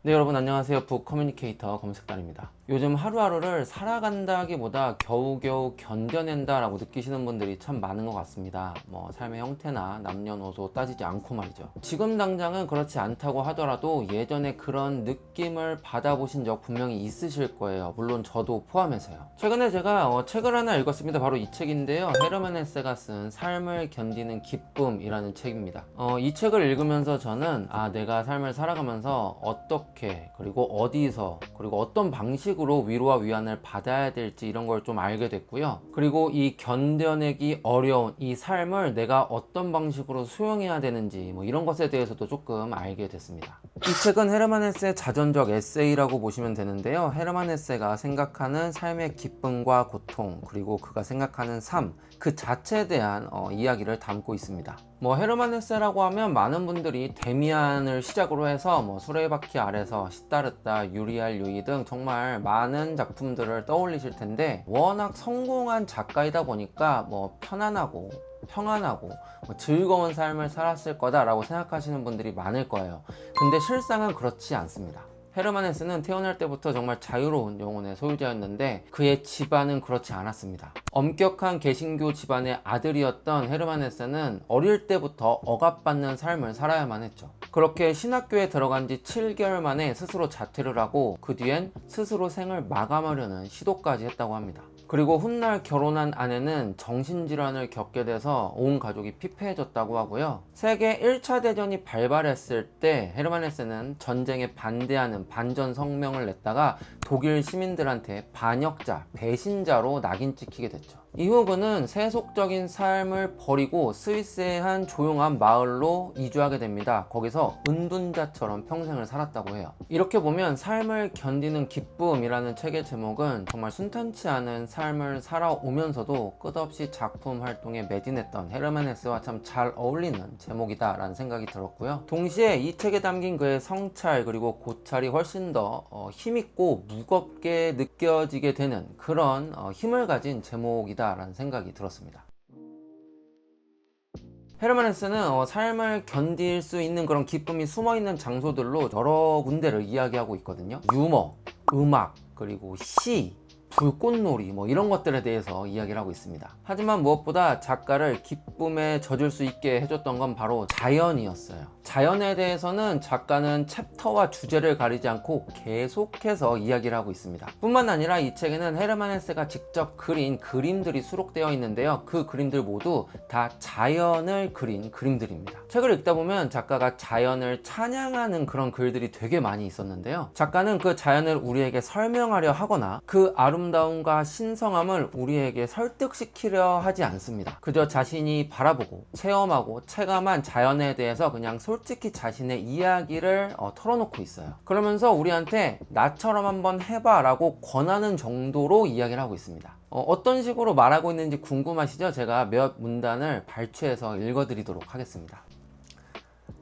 네, 여러분 안녕하세요. 북 커뮤니케이터 검색단입니다. 요즘 하루하루를 살아간다기보다 겨우겨우 견뎌낸다 라고 느끼시는 분들이 참 많은 것 같습니다. 삶의 형태나 남녀노소 따지지 않고 말이죠. 지금 당장은 그렇지 않다고 하더라도 예전에 그런 느낌을 받아보신 적 분명히 있으실 거예요. 물론 저도 포함해서요. 최근에 제가 책을 하나 읽었습니다. 바로 이 책인데요. 헤르만 헤세가 쓴 삶을 견디는 기쁨이라는 책입니다. 이 책을 읽으면서 저는 내가 삶을 살아가면서 어떻게, 그리고 어디서, 그리고 어떤 방식으로 위로와 위안을 받아야 될지 이런 걸 좀 알게 됐고요. 그리고 이 견뎌내기 어려운 이 삶을 내가 어떤 방식으로 수용해야 되는지 이런 것에 대해서도 조금 알게 됐습니다. 이 책은 헤르만 헤세의 자전적 에세이라고 보시면 되는데요. 헤르만 헤세가 생각하는 삶의 기쁨과 고통, 그리고 그가 생각하는 삶 그 자체에 대한 이야기를 담고 있습니다. 헤르만 헤세라고 하면 많은 분들이 데미안을 시작으로 해서 수레바퀴 아래서 시타르타, 유리알 유이 등 정말 많은 작품들을 떠올리실 텐데, 워낙 성공한 작가이다 보니까 편안하고 평안하고 즐거운 삶을 살았을 거다라고 생각하시는 분들이 많을 거예요. 근데 실상은 그렇지 않습니다. 헤르만 헤세는 태어날 때부터 정말 자유로운 영혼의 소유자였는데 그의 집안은 그렇지 않았습니다. 엄격한 개신교 집안의 아들이었던 헤르만 헤세는 어릴 때부터 억압받는 삶을 살아야만 했죠. 그렇게 신학교에 들어간 지 7개월 만에 스스로 자퇴를 하고 그 뒤엔 스스로 생을 마감하려는 시도까지 했다고 합니다. 그리고 훗날 결혼한 아내는 정신질환을 겪게 돼서 온 가족이 피폐해졌다고 하고요. 세계 1차 대전이 발발했을 때 헤르만 헤세는 전쟁에 반대하는 반전 성명을 냈다가 독일 시민들한테 반역자, 배신자로 낙인 찍히게 됐죠. 이후 그는 세속적인 삶을 버리고 스위스의 한 조용한 마을로 이주하게 됩니다. 거기서 은둔자처럼 평생을 살았다고 해요. 이렇게 보면 삶을 견디는 기쁨이라는 책의 제목은 정말 순탄치 않은 삶을 살아오면서도 끝없이 작품 활동에 매진했던 헤르만 헤세와 참 잘 어울리는 제목이다 라는 생각이 들었고요. 동시에 이 책에 담긴 그의 성찰 그리고 고찰이 훨씬 더 힘있고 무겁게 느껴지게 되는 그런 힘을 가진 제목이다 라는 생각이 들었습니다. 헤르만 헤세는 삶을 견딜 수 있는 그런 기쁨이 숨어있는 장소들로 여러 군데를 이야기하고 있거든요. 유머, 음악, 그리고 시, 불꽃놀이 이런 것들에 대해서 이야기를 하고 있습니다. 하지만 무엇보다 작가를 기쁨에 젖을 수 있게 해줬던 건 바로 자연이었어요. 자연에 대해서는 작가는 챕터와 주제를 가리지 않고 계속해서 이야기를 하고 있습니다. 뿐만 아니라 이 책에는 헤르만 헤세가 직접 그린 그림들이 수록되어 있는데요. 그 그림들 모두 다 자연을 그린 그림들입니다. 책을 읽다 보면 작가가 자연을 찬양하는 그런 글들이 되게 많이 있었는데요. 작가는 그 자연을 우리에게 설명하려 하거나 그 아름다움과 신성함을 우리에게 설득시키려 하지 않습니다. 그저 자신이 바라보고 체험하고 체감한 자연에 대해서 그냥 솔직히 자신의 이야기를 털어놓고 있어요. 그러면서 우리한테 나처럼 한번 해봐 라고 권하는 정도로 이야기를 하고 있습니다. 어떤 식으로 말하고 있는지 궁금하시죠? 제가 몇 문단을 발췌해서 읽어드리도록 하겠습니다.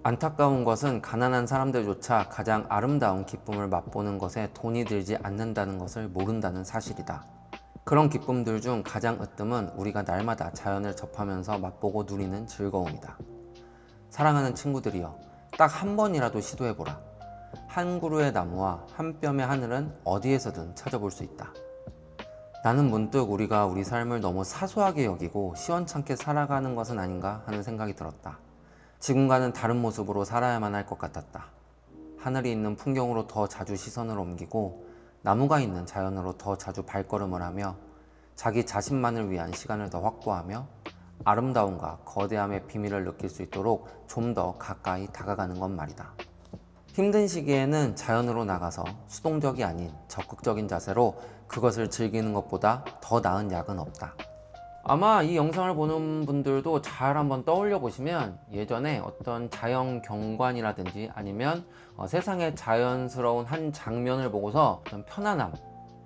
안타까운 것은 가난한 사람들조차 가장 아름다운 기쁨을 맛보는 것에 돈이 들지 않는다는 것을 모른다는 사실이다. 그런 기쁨들 중 가장 으뜸은 우리가 날마다 자연을 접하면서 맛보고 누리는 즐거움이다. 사랑하는 친구들이여, 딱 한 번이라도 시도해보라. 한 그루의 나무와 한 뼘의 하늘은 어디에서든 찾아볼 수 있다. 나는 문득 우리가 우리 삶을 너무 사소하게 여기고 시원찮게 살아가는 것은 아닌가 하는 생각이 들었다. 지금과는 다른 모습으로 살아야만 할 것 같았다. 하늘이 있는 풍경으로 더 자주 시선을 옮기고 나무가 있는 자연으로 더 자주 발걸음을 하며 자기 자신만을 위한 시간을 더 확보하며 아름다움과 거대함의 비밀을 느낄 수 있도록 좀 더 가까이 다가가는 것 말이다. 힘든 시기에는 자연으로 나가서 수동적이 아닌 적극적인 자세로 그것을 즐기는 것보다 더 나은 약은 없다. 아마 이 영상을 보는 분들도 잘 한번 떠올려 보시면 예전에 어떤 자연 경관이라든지 아니면 세상의 자연스러운 한 장면을 보고서 어떤 편안함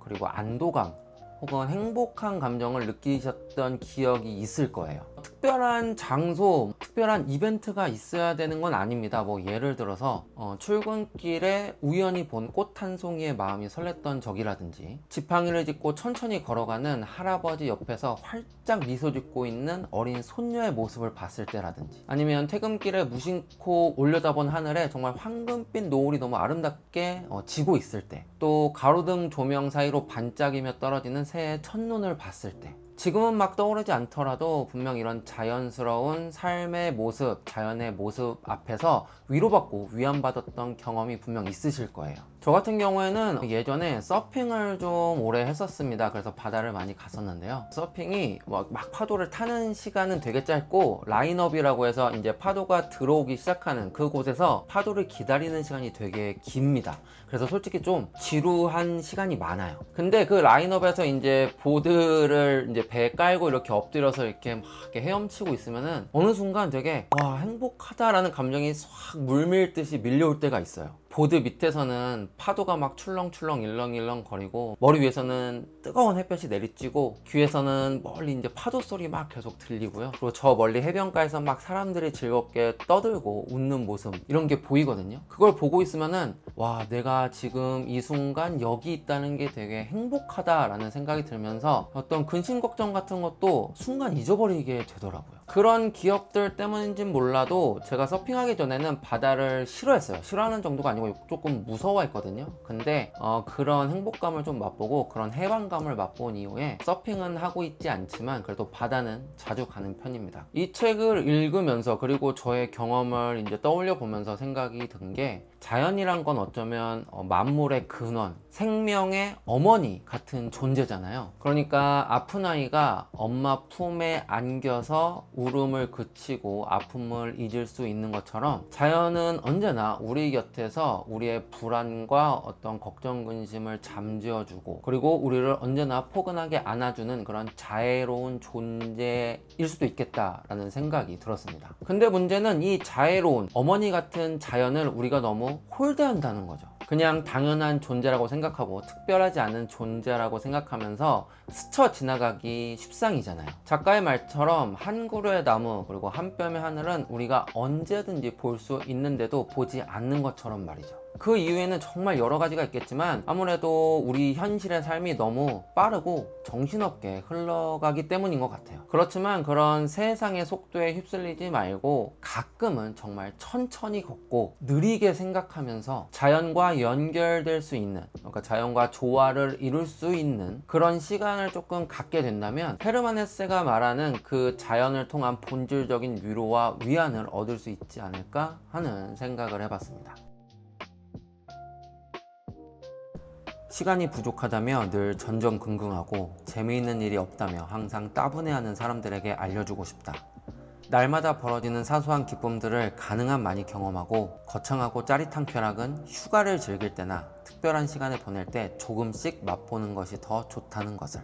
그리고 안도감 혹은 행복한 감정을 느끼셨던 기억이 있을 거예요. 특별한 장소, 특별한 이벤트가 있어야 되는 건 아닙니다. 뭐 예를 들어서 출근길에 우연히 본 꽃 한 송이의 마음이 설렜던 적이라든지, 지팡이를 짚고 천천히 걸어가는 할아버지 옆에서 활짝 미소 짓고 있는 어린 손녀의 모습을 봤을 때라든지, 아니면 퇴근길에 무심코 올려다본 하늘에 정말 황금빛 노을이 너무 아름답게 지고 있을 때, 또 가로등 조명 사이로 반짝이며 떨어지는 새해 첫눈을 봤을 때, 지금은 막 떠오르지 않더라도 분명 이런 자연스러운 삶의 모습, 자연의 모습 앞에서 위로받고 위안받았던 경험이 분명 있으실 거예요. 저 같은 경우에는 예전에 서핑을 좀 오래 했었습니다. 그래서 바다를 많이 갔었는데요. 서핑이 막 파도를 타는 시간은 되게 짧고, 라인업이라고 해서 이제 파도가 들어오기 시작하는 그곳에서 파도를 기다리는 시간이 되게 깁니다. 그래서 솔직히 좀 지루한 시간이 많아요. 근데 그 라인업에서 이제 보드를 이제 배에 깔고 이렇게 엎드려서 이렇게 막 이렇게 헤엄치고 있으면은 어느 순간 되게 와, 행복하다라는 감정이 싹 물밀듯이 밀려올 때가 있어요. 보드 밑에서는 파도가 막 출렁출렁 일렁일렁 거리고, 머리 위에서는 뜨거운 햇볕이 내리쬐고, 귀에서는 멀리 이제 파도 소리 막 계속 들리고요. 그리고 저 멀리 해변가에서 막 사람들이 즐겁게 떠들고 웃는 모습, 이런 게 보이거든요. 그걸 보고 있으면은 와, 내가 지금 이 순간 여기 있다는 게 되게 행복하다라는 생각이 들면서 어떤 근심 걱정 같은 것도 순간 잊어버리게 되더라고요. 그런 기억들 때문인진 몰라도 제가 서핑하기 전에는 바다를 싫어했어요. 싫어하는 정도가 아니고 조금 무서워했거든요. 근데 그런 행복감을 좀 맛보고 그런 해방감을 맛본 이후에 서핑은 하고 있지 않지만 그래도 바다는 자주 가는 편입니다. 이 책을 읽으면서, 그리고 저의 경험을 이제 떠올려 보면서 생각이 든 게, 자연이란 건 어쩌면 만물의 근원, 생명의 어머니 같은 존재잖아요. 그러니까 아픈 아이가 엄마 품에 안겨서 울음을 그치고 아픔을 잊을 수 있는 것처럼, 자연은 언제나 우리 곁에서 우리의 불안과 어떤 걱정 근심을 잠재워주고, 그리고 우리를 언제나 포근하게 안아주는 그런 자애로운 존재일 수도 있겠다라는 생각이 들었습니다. 근데 문제는 이 자애로운 어머니 같은 자연을 우리가 너무 홀대한다는 거죠. 그냥 당연한 존재라고 생각하고 특별하지 않은 존재라고 생각하면서 스쳐 지나가기 십상이잖아요. 작가의 말처럼 한 그루의 나무 그리고 한 뼘의 하늘은 우리가 언제든지 볼 수 있는데도 보지 않는 것처럼 말이죠. 그 이유에는 정말 여러 가지가 있겠지만, 아무래도 우리 현실의 삶이 너무 빠르고 정신없게 흘러가기 때문인 것 같아요. 그렇지만 그런 세상의 속도에 휩쓸리지 말고 가끔은 정말 천천히 걷고 느리게 생각하면서 자연과 연결될 수 있는, 그러니까 자연과 조화를 이룰 수 있는 그런 시간을 조금 갖게 된다면, 헤르만 헤세가 말하는 그 자연을 통한 본질적인 위로와 위안을 얻을 수 있지 않을까 하는 생각을 해봤습니다. 시간이 부족하다며 늘 전전긍긍하고 재미있는 일이 없다며 항상 따분해하는 사람들에게 알려주고 싶다. 날마다 벌어지는 사소한 기쁨들을 가능한 많이 경험하고, 거창하고 짜릿한 쾌락은 휴가를 즐길 때나 특별한 시간을 보낼 때 조금씩 맛보는 것이 더 좋다는 것을.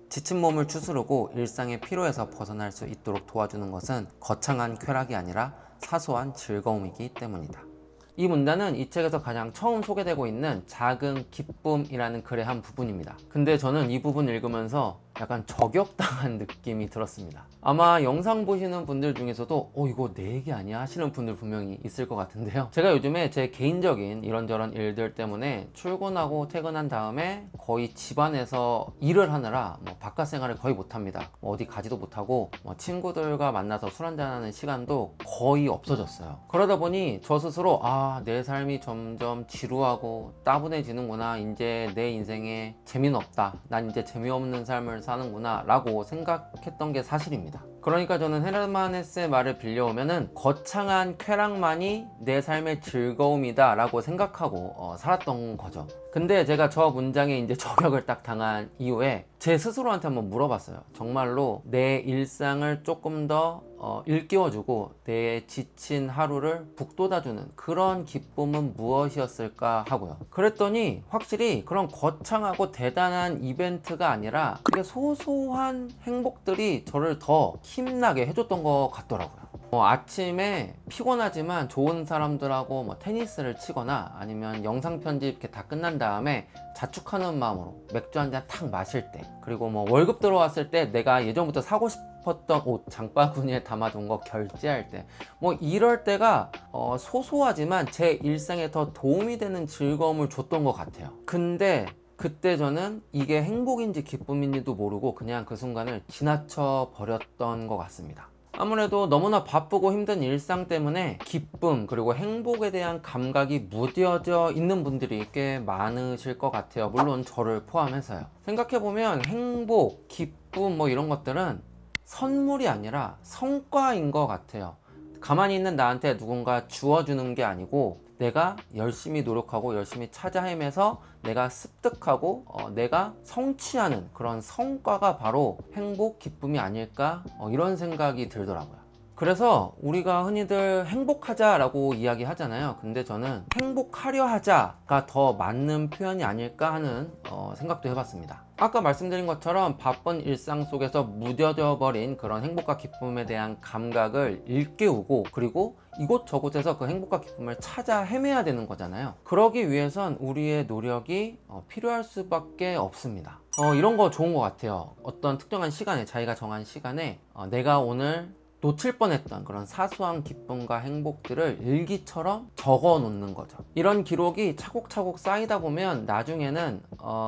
지친 몸을 추스르고 일상의 피로에서 벗어날 수 있도록 도와주는 것은 거창한 쾌락이 아니라 사소한 즐거움이기 때문이다. 이 문단은 이 책에서 가장 처음 소개되고 있는 작은 기쁨이라는 글의 한 부분입니다. 근데 저는 이 부분 읽으면서 약간 저격당한 느낌이 들었습니다. 아마 영상 보시는 분들 중에서도 이거 내 얘기 아니야 하시는 분들 분명히 있을 것 같은데요. 제가 요즘에 제 개인적인 이런저런 일들 때문에 출근하고 퇴근한 다음에 거의 집안에서 일을 하느라 바깥 생활을 거의 못합니다. 어디 가지도 못하고 친구들과 만나서 술 한잔하는 시간도 거의 없어졌어요. 그러다 보니 저 스스로 내 삶이 점점 지루하고 따분해지는구나, 이제 내 인생에 재미는 없다, 난 이제 재미없는 삶을 사는구나 라고 생각했던 게 사실입니다. 그러니까 저는 헤르만 헤세의 말을 빌려오면은 거창한 쾌락만이 내 삶의 즐거움이다 라고 생각하고 살았던 거죠. 근데 제가 저 문장에 이제 저격을 딱 당한 이후에 제 스스로한테 한번 물어봤어요. 정말로 내 일상을 조금 더 일깨워주고 내 지친 하루를 북돋아주는 그런 기쁨은 무엇이었을까 하고요. 그랬더니 확실히 그런 거창하고 대단한 이벤트가 아니라 되게 소소한 행복들이 저를 더 힘나게 해줬던 것 같더라고요. 아침에 피곤하지만 좋은 사람들하고 테니스를 치거나, 아니면 영상 편집 이렇게 다 끝난 다음에 자축하는 마음으로 맥주 한 잔 탁 마실 때, 그리고 월급 들어왔을 때 내가 예전부터 사고 싶은 싶었던 옷 장바구니에 담아둔 거 결제할 때, 뭐 이럴 때가 소소하지만 제 일상에 더 도움이 되는 즐거움을 줬던 것 같아요. 근데 그때 저는 이게 행복인지 기쁨인지도 모르고 그냥 그 순간을 지나쳐 버렸던 것 같습니다. 아무래도 너무나 바쁘고 힘든 일상 때문에 기쁨 그리고 행복에 대한 감각이 무뎌져 있는 분들이 꽤 많으실 것 같아요. 물론 저를 포함해서요. 생각해보면 행복, 기쁨 뭐 이런 것들은 선물이 아니라 성과인 것 같아요. 가만히 있는 나한테 누군가 주어주는 게 아니고 내가 열심히 노력하고 열심히 찾아 헤매서 내가 습득하고 내가 성취하는 그런 성과가 바로 행복, 기쁨이 아닐까 이런 생각이 들더라고요. 그래서 우리가 흔히들 행복하자라고 이야기 하잖아요. 근데 저는 행복하려 하자가 더 맞는 표현이 아닐까 하는 생각도 해봤습니다. 아까 말씀드린 것처럼 바쁜 일상 속에서 무뎌져 버린 그런 행복과 기쁨에 대한 감각을 일깨우고, 그리고 이곳저곳에서 그 행복과 기쁨을 찾아 헤매야 되는 거잖아요. 그러기 위해선 우리의 노력이 필요할 수밖에 없습니다. 이런 거 좋은 것 같아요. 어떤 특정한 시간에, 자기가 정한 시간에 내가 오늘 놓칠 뻔했던 그런 사소한 기쁨과 행복들을 일기처럼 적어 놓는 거죠. 이런 기록이 차곡차곡 쌓이다 보면 나중에는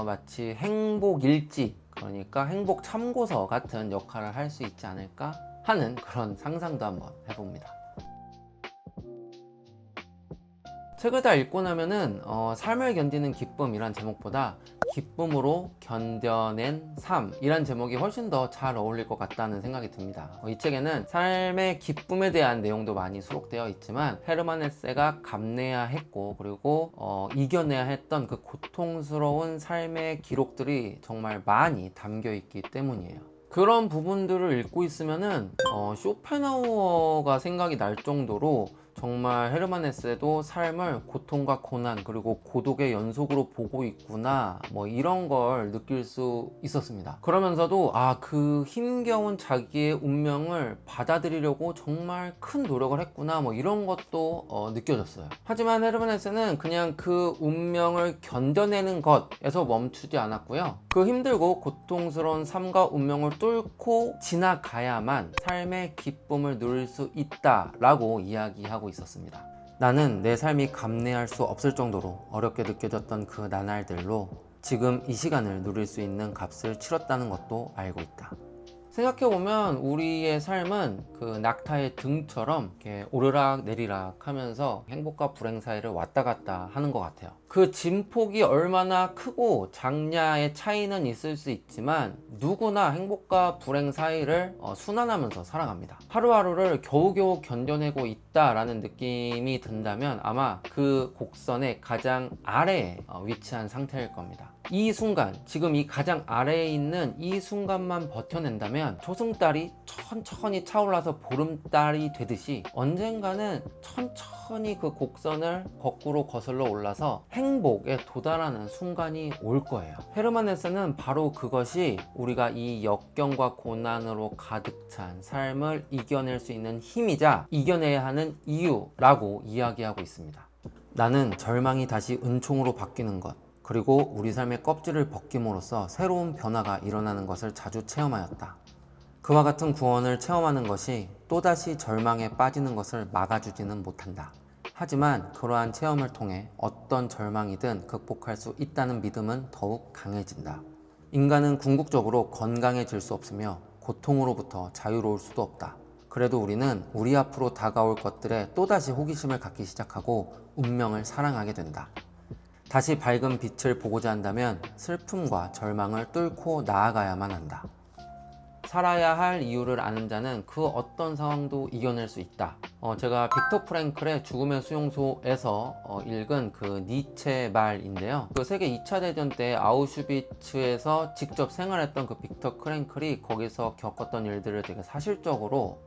마치 행복 일지, 그러니까 행복 참고서 같은 역할을 할 수 있지 않을까 하는 그런 상상도 한번 해봅니다. 책을 다 읽고 나면은 삶을 견디는 기쁨이란 제목보다 기쁨으로 견뎌낸 삶이란 제목이 훨씬 더 잘 어울릴 것 같다는 생각이 듭니다. 이 책에는 삶의 기쁨에 대한 내용도 많이 수록되어 있지만 헤르만 헤세가 감내해야 했고, 그리고 이겨내야 했던 그 고통스러운 삶의 기록들이 정말 많이 담겨 있기 때문이에요. 그런 부분들을 읽고 있으면은 쇼펜하우어가 생각이 날 정도로 정말 헤르만 헤세도 삶을 고통과 고난 그리고 고독의 연속으로 보고 있구나, 뭐 이런 걸 느낄 수 있었습니다. 그러면서도 그 힘겨운 자기의 운명을 받아들이려고 정말 큰 노력을 했구나, 뭐 이런 것도 느껴졌어요. 하지만 헤르만 헤세는 그냥 그 운명을 견뎌내는 것에서 멈추지 않았고요. 그 힘들고 고통스러운 삶과 운명을 뚫고 지나가야만 삶의 기쁨을 누릴 수 있다라고 이야기하고 있었습니다. 나는 내 삶이 감내할 수 없을 정도로 어렵게 느껴졌던 그 나날들로 지금 이 시간을 누릴 수 있는 값을 치렀다는 것도 알고 있다. 생각해보면 우리의 삶은 그 낙타의 등처럼 이렇게 오르락 내리락 하면서 행복과 불행 사이를 왔다 갔다 하는 것 같아요. 그 진폭이 얼마나 크고 작냐의 차이는 있을 수 있지만 누구나 행복과 불행 사이를 순환하면서 살아갑니다. 하루하루를 겨우겨우 견뎌내고 있다라는 느낌이 든다면 아마 그 곡선의 가장 아래에 위치한 상태일 겁니다. 이 순간, 지금 이 가장 아래에 있는 이 순간만 버텨낸다면 초승달이 천천히 차올라서 보름달이 되듯이 언젠가는 천천히 그 곡선을 거꾸로 거슬러 올라서 행복에 도달하는 순간이 올 거예요. 헤르만 헤세는 바로 그것이 우리가 이 역경과 고난으로 가득 찬 삶을 이겨낼 수 있는 힘이자 이겨내야 하는 이유라고 이야기하고 있습니다. 나는 절망이 다시 은총으로 바뀌는 것, 그리고 우리 삶의 껍질을 벗김으로써 새로운 변화가 일어나는 것을 자주 체험하였다. 그와 같은 구원을 체험하는 것이 또다시 절망에 빠지는 것을 막아주지는 못한다. 하지만 그러한 체험을 통해 어떤 절망이든 극복할 수 있다는 믿음은 더욱 강해진다. 인간은 궁극적으로 건강해질 수 없으며 고통으로부터 자유로울 수도 없다. 그래도 우리는 우리 앞으로 다가올 것들에 또다시 호기심을 갖기 시작하고 운명을 사랑하게 된다. 다시 밝은 빛을 보고자 한다면 슬픔과 절망을 뚫고 나아가야만 한다. 살아야 할 이유를 아는 자는 그 어떤 상황도 이겨낼 수 있다. 제가 빅터 프랭클의 죽음의 수용소에서 읽은 그 니체 말인데요. 그 세계 2차 대전 때 아우슈비츠에서 직접 생활했던 그 빅터 프랭클이 거기서 겪었던 일들을 되게 사실적으로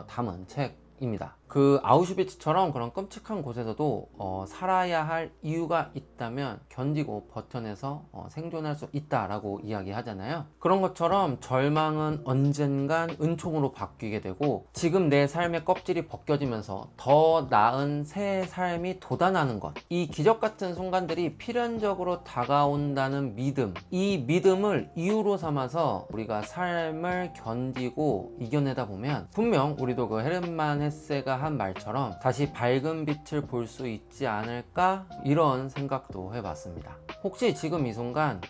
담은 책 입니다. 그 아우슈비츠처럼 그런 끔찍한 곳에서도 살아야 할 이유가 있다면 견디고 버텨내서 생존할 수 있다라고 이야기하잖아요. 그런 것처럼 절망은 언젠간 은총으로 바뀌게 되고 지금 내 삶의 껍질이 벗겨지면서 더 나은 새 삶이 돋아나는 것, 이 기적 같은 순간들이 필연적으로 다가온다는 믿음, 이 믿음을 이유로 삼아서 우리가 삶을 견디고 이겨내다 보면 분명 우리도 그 헤르만 헤세가 한 말처럼 다시 밝은 빛을 볼 수 있지 않을까, 이런 생각도 해봤습니다. 혹시 지금 이 순간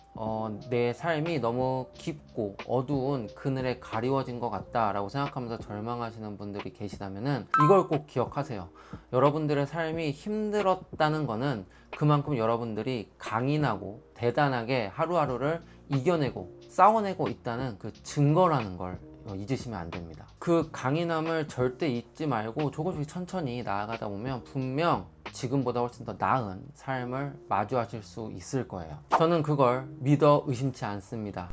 내 삶이 너무 깊고 어두운 그늘에 가리워진 것 같다 라고 생각하면서 절망하시는 분들이 계시다면 이걸 꼭 기억하세요. 여러분들의 삶이 힘들었다는 거는 그만큼 여러분들이 강인하고 대단하게 하루하루를 이겨내고 싸워내고 있다는 그 증거라는 걸 잊으시면 안 됩니다. 그 강인함을 절대 잊지 말고 조금씩 천천히 나아가다 보면 분명 지금보다 훨씬 더 나은 삶을 마주하실 수 있을 거예요. 저는 그걸 믿어 의심치 않습니다.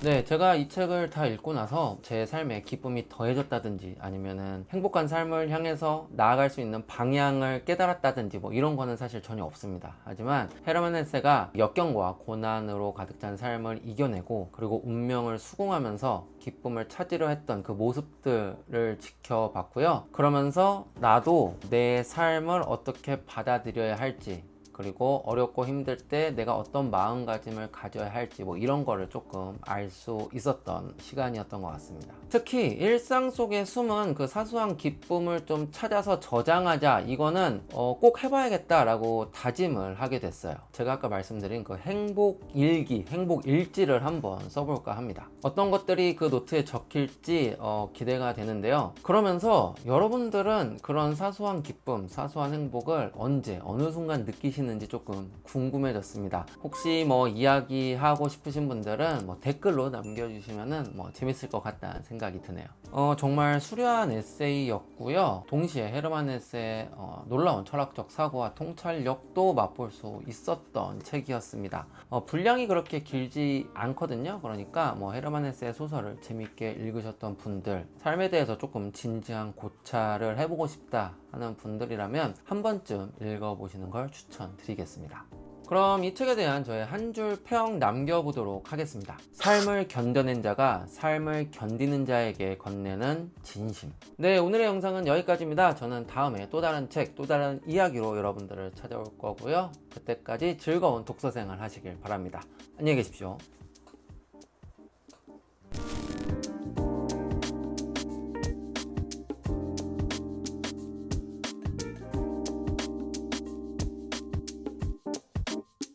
네, 제가 이 책을 다 읽고 나서 제 삶에 기쁨이 더해졌다든지 아니면은 행복한 삶을 향해서 나아갈 수 있는 방향을 깨달았다든지 뭐 이런 거는 사실 전혀 없습니다. 하지만 헤르만 헤세가 역경과 고난으로 가득 찬 삶을 이겨내고 그리고 운명을 수긍하면서 기쁨을 찾으려 했던 그 모습들을 지켜봤고요. 그러면서 나도 내 삶을 어떻게 받아들여야 할지, 그리고 어렵고 힘들 때 내가 어떤 마음가짐을 가져야 할지 뭐 이런 거를 조금 알 수 있었던 시간이었던 것 같습니다. 특히 일상 속에 숨은 그 사소한 기쁨을 좀 찾아서 저장하자, 이거는 꼭 해봐야겠다 라고 다짐을 하게 됐어요. 제가 아까 말씀드린 그 행복일기, 행복일지를 한번 써볼까 합니다. 어떤 것들이 그 노트에 적힐지 기대가 되는데요. 그러면서 여러분들은 그런 사소한 기쁨, 사소한 행복을 언제 어느 순간 느끼시는지 조금 궁금해졌습니다. 혹시 뭐 이야기하고 싶으신 분들은 뭐 댓글로 남겨주시면은 뭐 재밌을 것 같다는 생각이 드네요. 정말 수려한 에세이였고요. 동시에 헤르만 헤세의 놀라운 철학적 사고와 통찰력도 맛볼 수 있었던 책이었습니다. 분량이 그렇게 길지 않거든요. 그러니까 뭐 헤르만 헤세의 소설을 재밌게 읽으셨던 분들, 삶에 대해서 조금 진지한 고찰을 해보고 싶다 하는 분들이라면 한 번쯤 읽어보시는 걸 추천드리겠습니다. 그럼 이 책에 대한 저의 한 줄 평 남겨보도록 하겠습니다. 삶을 견뎌낸 자가 삶을 견디는 자에게 건네는 진심. 네, 오늘의 영상은 여기까지입니다. 저는 다음에 또 다른 책, 또 다른 이야기로 여러분들을 찾아올 거고요. 그때까지 즐거운 독서 생활 하시길 바랍니다. 안녕히 계십시오.